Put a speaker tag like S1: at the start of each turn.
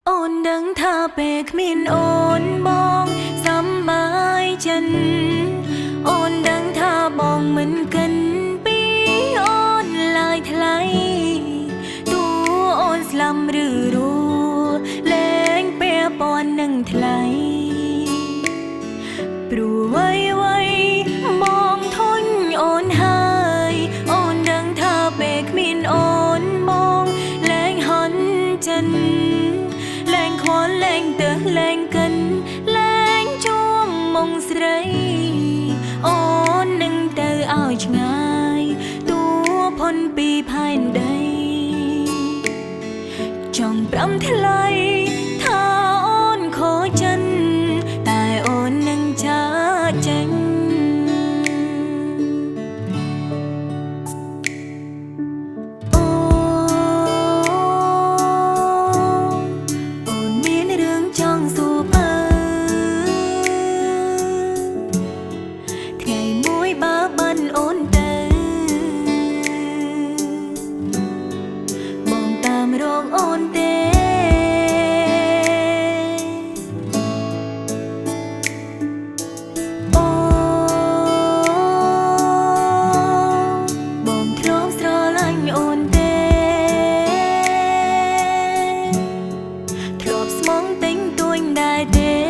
S1: អូនដឹងថាពេលគ្មានអូនបងសំបាយចិត្តអូនដឹងថាបងមិនកិនពីអូនឡើយថ្លៃតួអូនស្លាប់ឬរស់លែងពាពាន់នឹងថ្លៃព្រោះអ្វីបងធន់អូនហើយអូនដឹងថាពេលគ្មានអូនបងលែងហន់ចិត្តលែងខ្វល់លែងទៅលែងកិនលែងជួមមុងស្រីអូននឹងទៅឲ្យឆ្ងាយតួផុនពីផែនដីចង់ប្រាំថ្លៃថាអូនខូចចិត្តតែអូននឹងចាកចេញអូនទេអូបងធ្លាប់ស្រឡាញ់អូនទេធ្លាប់ស្មងទិញទួញដែរទេ